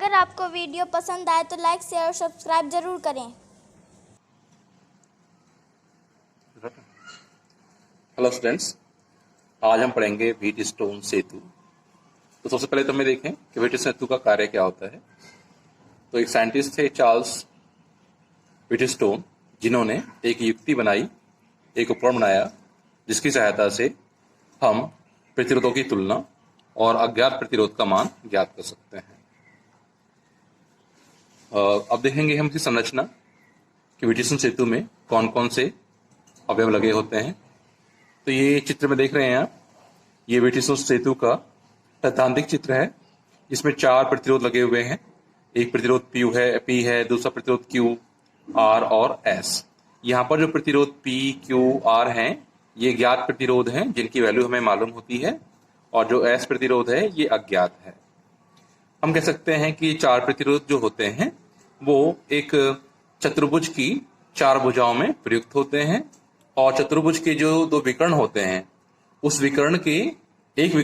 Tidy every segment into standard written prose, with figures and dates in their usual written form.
अगर आपको वीडियो पसंद आए तो लाइक शेयर और सब्सक्राइब जरूर करें। हेलो स्टूडेंट्स, आज हम पढ़ेंगे व्हीटस्टोन सेतु। तो सबसे पहले तो हमें देखें कि व्हीटस्टोन सेतु का कार्य क्या होता है। तो एक साइंटिस्ट थे चार्ल्स व्हीटस्टोन, जिन्होंने एक युक्ति बनाई, एक उपकरण बनाया जिसकी सहायता से हम प्रतिरोधों की तुलना और अज्ञात प्रतिरोध का मान ज्ञात कर सकते हैं। अब देखेंगे हम इसकी संरचना कि व्हीटस्टोन सेतु में कौन कौन से अवयव लगे होते हैं। तो ये चित्र में देख रहे हैं आप, ये व्हीटस्टोन सेतु का सैद्धांतिक चित्र है। इसमें 4 प्रतिरोध लगे हुए हैं। एक प्रतिरोध पी है, दूसरा प्रतिरोध क्यू, आर और एस। यहाँ पर जो प्रतिरोध पी, क्यू, आर हैं, ये ज्ञात प्रतिरोध हैं जिनकी वैल्यू हमें मालूम होती है, और जो एस प्रतिरोध है ये अज्ञात है। हम कह सकते हैं कि 4 प्रतिरोध जो होते हैं वो एक चतुर्भुज की 4 भुजाओं में प्रयुक्त होते हैं, और चतुर्भुज के जो 2 विकर्ण होते हैं उस विकर्ण के एक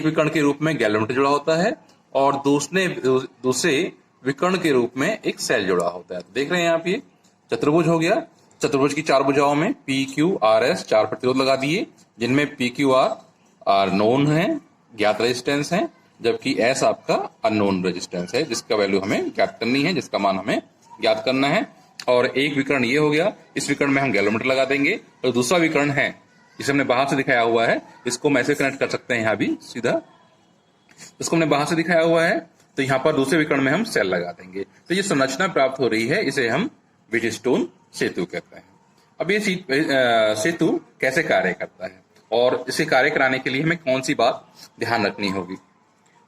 विकर्ण के रूप में गैल्वेनोमीटर जुड़ा होता है, और दूसरे विकर्ण के रूप में एक सेल जुड़ा होता है। तो देख रहे हैं आप, ये चतुर्भुज हो गया। चतुर्भुज की 4 भुजाओं में पी, क्यू, आर, एस 4 प्रतिरोध लगा दिए, जिनमें पी, क्यू, आर नोन है, ज्ञात रेजिस्टेंस है, जबकि एस आपका अननोन रेजिस्टेंस है, जिसका वैल्यू हमें ज्ञात करनी है, जिसका मान हमें ज्ञात करना है। और एक विकर्ण ये हो गया, इस विकर्ण में हम गैल्वेनोमीटर लगा देंगे। और दूसरा विकर्ण है जिसे हमने बाहर से दिखाया हुआ है, इसको हम ऐसे कनेक्ट कर सकते हैं, यहाँ भी सीधा इसको हमने बाहर से दिखाया हुआ है, तो यहाँ पर दूसरे विकर्ण में हम सेल लगा देंगे। तो ये संरचना प्राप्त हो रही है, इसे हम व्हीटस्टोन सेतु कहते हैं। अब ये सेतु कैसे कार्य करता है और इसे कार्य कराने के लिए हमें कौन सी बात ध्यान रखनी होगी।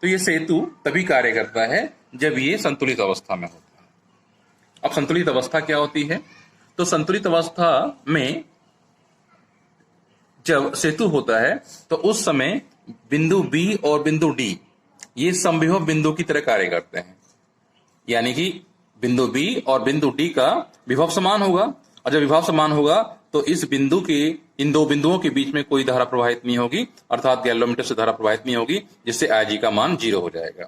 तो ये सेतु तभी कार्य करता है जब ये संतुलित अवस्था में होता है। अब संतुलित अवस्था क्या होती है? तो संतुलित अवस्था में जब सेतु होता है तो उस समय बिंदु बी और बिंदु डी ये समविभव बिंदु की तरह कार्य करते हैं, यानी कि बिंदु बी और बिंदु डी का विभव समान होगा, और जब विभव समान होगा तो इस बिंदु के इन 2 बिंदुओं के बीच में कोई धारा प्रवाहित नहीं होगी, अर्थात गैल्वेनोमीटर से धारा प्रवाहित नहीं होगी, जिससे आईजी का मान 0 हो जाएगा।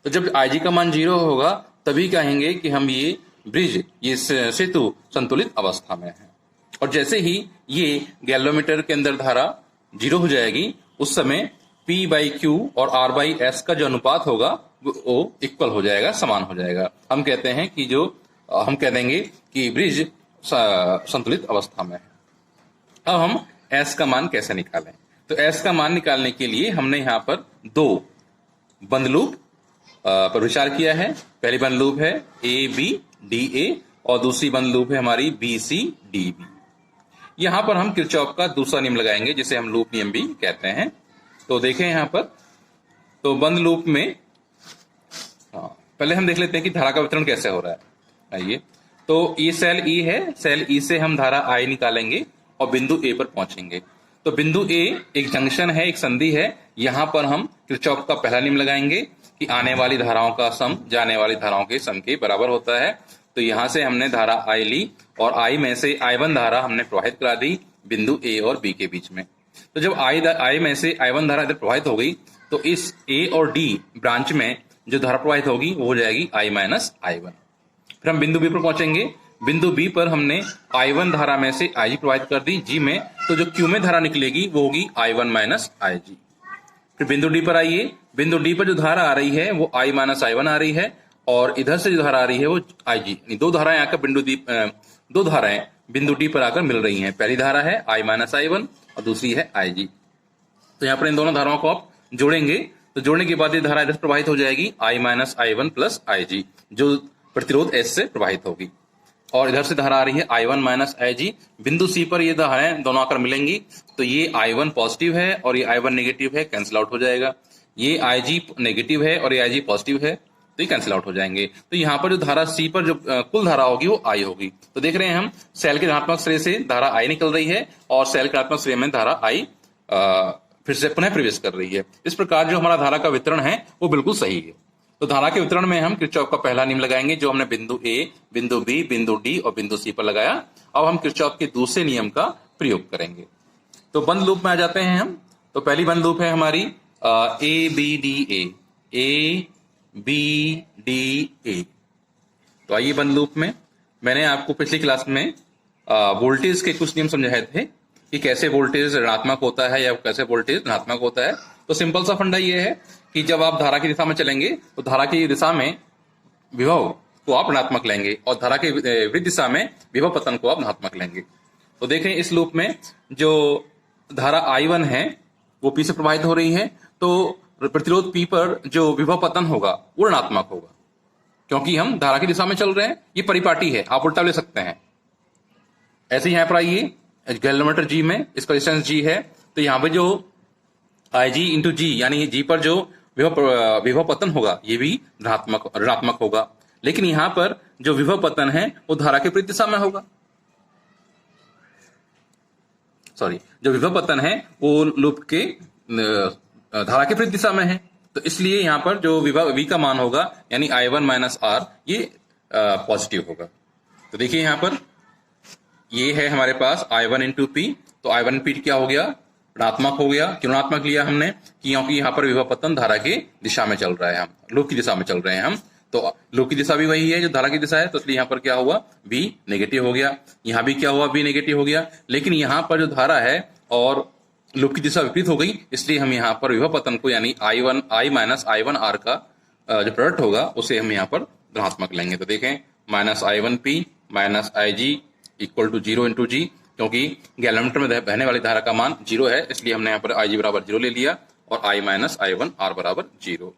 तो जब आईजी का मान 0 होगा तभी कहेंगे कि हम ये सेतु संतुलित अवस्था में है। और जैसे ही ये गैल्वेनोमीटर के अंदर धारा 0 हो जाएगी, उस समय P बाई क्यू और R बाई एस का जो अनुपात होगा वो इक्वल हो जाएगा, समान हो जाएगा। हम कहते हैं कि हम कह देंगे कि ब्रिज संतुलित अवस्था में है। अब हम S का मान कैसे निकालें? तो S का मान निकालने के लिए हमने यहाँ पर 2 बंद लूप पर विचार किया है। पहली बंद लूप है ABDA और दूसरी बंद लूप है हमारी BCDB। यहाँ पर हम किरचॉफ का दूसरा नियम लगाएंगे, जिसे हम लूप नियम भी कहते हैं। तो देखें यहाँ पर, तो बंद लूप में पहले हम देख लेते हैं कि धारा का वितरण कैसे हो रहा है। आइए, तो ये सेल E है, सेल E से हम धारा I निकालेंगे और बिंदु A पर पहुंचेंगे। तो बिंदु A एक जंक्शन है, एक संधि है। यहाँ पर हम किरचॉफ का पहला नियम लगाएंगे कि आने वाली धाराओं का सम जाने वाली धाराओं के सम के बराबर होता है। तो यहाँ से हमने धारा I ली और I में से I1 धारा हमने प्रवाहित करा दी बिंदु A और B के बीच में। तो जब I में से I1 धारा इधर प्रवाहित हो गई तो इस A और D ब्रांच में जो धारा प्रवाहित होगी वो हो जाएगी I माइनस I1। फिर हम बिंदु B पर पहुंचेंगे। बिंदु B पर हमने I1 धारा में से IG प्रवाहित कर दी G में, तो जो Q में धारा निकलेगी वो होगी I1 माइनस IG। फिर बिंदु D पर आइए, बिंदु D पर जो धारा आ रही है वो I माइनस I1 आ रही है, और इधर से जो धारा आ रही है वो IG। 2 धाराएं आकर दो धाराएं बिंदु D पर आकर मिल रही हैं। पहली धारा है I माइनस I1 और दूसरी है IG। तो यहाँ पर इन दोनों धाराओं को आप जोड़ेंगे, तो जोड़ने के बाद ये धारा इधर प्रवाहित हो जाएगी I minus I1 plus IG, जो प्रतिरोध S से प्रवाहित होगी। और इधर से धारा आ रही है I1 माइनस IG। बिंदु C पर ये धाराएं दोनों आकर मिलेंगी, तो ये I1 पॉजिटिव है और ये I1 नेगेटिव है, कैंसिल आउट हो जाएगा। ये IG नेगेटिव है और ये IG पॉजिटिव है, तो ये कैंसिल आउट हो जाएंगे। तो यहाँ पर जो धारा C पर जो कुल धारा होगी वो I होगी। तो देख रहे हैं हम, सेल के धनात्मक सिरे से धारा I निकल रही है और सेल के ऋणात्मक सिरे में धारा I फिर से पुनः प्रवेश कर रही है। इस प्रकार जो हमारा धारा का वितरण है वो बिल्कुल सही है। तो धारा के वितरण में हम किरचॉफ का पहला नियम लगाएंगे, जो हमने बिंदु A, बिंदु B, बिंदु D और बिंदु C पर लगाया। अब हम किरचॉफ के दूसरे नियम का प्रयोग करेंगे। तो बंद लूप में आ जाते हैं हम। तो पहली बंद लूप है हमारी ABDA, A B D A. तो आइए बंद लूप में। मैंने आपको पिछली क्लास में वोल्टेज के कुछ नियम समझाए थे कि कैसे वोल्टेज ऋणात्मक होता है या कैसे वोल्टेज धनात्मक होता है। तो सिंपल सा फंडा ये है कि जब आप धारा की दिशा में चलेंगे तो धारा की दिशा में विभव को आप ऋणात्मक लेंगे और धारा के विपरीत दिशा में विभव पतन को आप धनात्मक लेंगे। तो देखें इस लूप में जो धारा I1 है वो P से प्रवाहित हो रही है, तो प्रतिरोध P पर जो विभव पतन होगा वो ऋणात्मक होगा, क्योंकि हम धारा की दिशा में चल रहे हैं। ये परिपाटी है, आप उल्टा ले सकते हैं। ऐसे यहाँ पर आइए गैलोमीटर G में, इसका डिस्टेंस G है, तो यहाँ पे जो IG इंटू G यानी G पर जो विभव पतन होगा ये भी ऋणात्मक होगा। लेकिन यहाँ पर जो विभव पतन है वो धारा के विपरीत दिशा में होगा। जो विभव पतन है वो लूप के धारा के विपरीत दिशा में है, तो इसलिए यहाँ पर जो विभव V का मान होगा यानी I1 माइनस R ये पॉजिटिव होगा। तो देखिए यहाँ पर ये है हमारे पास I1 इंटू P, तो I1 P क्या हो गया, ऋणात्मक हो गया। क्यों ऋणात्मक लिया हमने, क्योंकि यहाँ पर विभव पतन धारा की दिशा में चल रहा है, हम लूप की दिशा में चल रहे हैं हम, तो लूप की दिशा भी वही है जो धारा की दिशा है, तो इसलिए यहाँ पर क्या हुआ, V नेगेटिव हो गया। यहाँ भी क्या हुआ, V नेगेटिव हो गया। लेकिन यहाँ पर जो धारा है और लूप की दिशा विपरीत हो गई, इसलिए हम यहाँ पर विभव पतन को यानी I माइनस I1 R का जो प्रोडक्ट होगा उसे हम यहाँ पर धनात्मक लेंगे। तो देखें minus I1 P minus IG equal to 0 into G, क्योंकि गैलोमीटर में बहने वाली धारा का मान 0 है, इसलिए हमने यहाँ पर IG बराबर 0 ले लिया और I माइनस I1 R बराबर 0,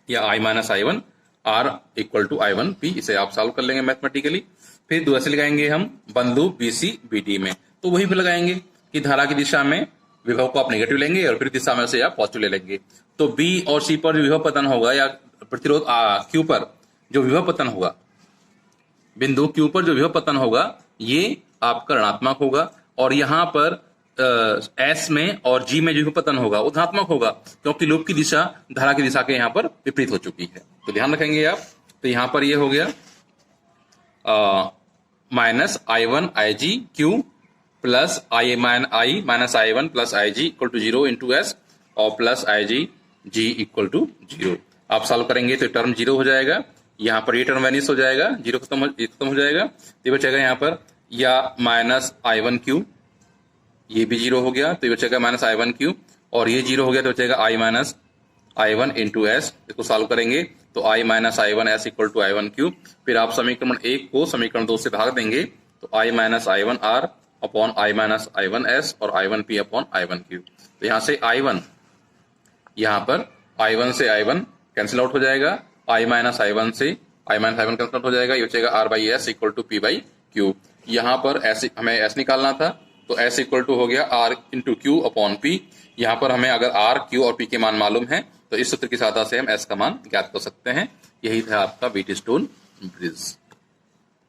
या I minus I1 R equal to I1 P। इसे आप सॉल्व कर लेंगे मैथमेटिकली। फिर दूसरे लगाएंगे हम बंद लूप BC BD में, तो वही पे लगाएंगे कि धारा की दिशा में विभव को आप नेगेटिव लेंगे और फिर दिशा में से आप पॉजिटिव ले लेंगे। तो B और C पर जो विभव पतन होगा या प्रतिरोध Q पर जो विभव पतन होगा, बिंदु Q पर जो विभव पतन होगा ये आपका ऋणात्मक होगा, और यहाँ पर S में और G में जो विभव पतन होगा वो धनात्मक होगा, क्योंकि लूप की दिशा धारा की दिशा के यहाँ पर विपरीत हो चुकी है। तो ध्यान रखेंगे आप। तो यहाँ पर ये हो गया minus I1 IG Q plus I minus I1 plus IG equal to 0 into S और plus IG G equal to 0। आप सॉल्व करेंगे तो टर्म 0 हो जाएगा, यहाँ पर ये टर्म वैनिश हो जाएगा, 0 खत्म हो जाएगा। तो ये बचेगा यहाँ पर या माइनस I1 Q, ये भी 0 हो गया, तो ये बचेगा माइनस I1 Q, और ये 0 हो गया तो बचेगा I minus I1 into S। इसको सॉल्व करेंगे तो I minus I1 S equal to I1 Q। फिर आप समीकरण 1 को समीकरण 2 से भाग देंगे तो I minus I1 R upon I minus I1 S और I1 P upon I1 Q। तो यहाँ से I1, यहाँ पर I1 से I1 कैंसिल आउट हो जाएगा, I माइनस I1 से I minus I1 cancel out हो जाएगा, ये बचेगा R by S equal to P by Q। यहाँ पर S हमें S निकालना था, तो S इक्वल टू हो गया R into Q upon P। यहाँ पर हमें अगर R, Q और P के मान मालूम है तो इस सूत्र की सहायता से हम S का मान ज्ञात कर सकते हैं। यही था आपका व्हीटस्टोन ब्रिज।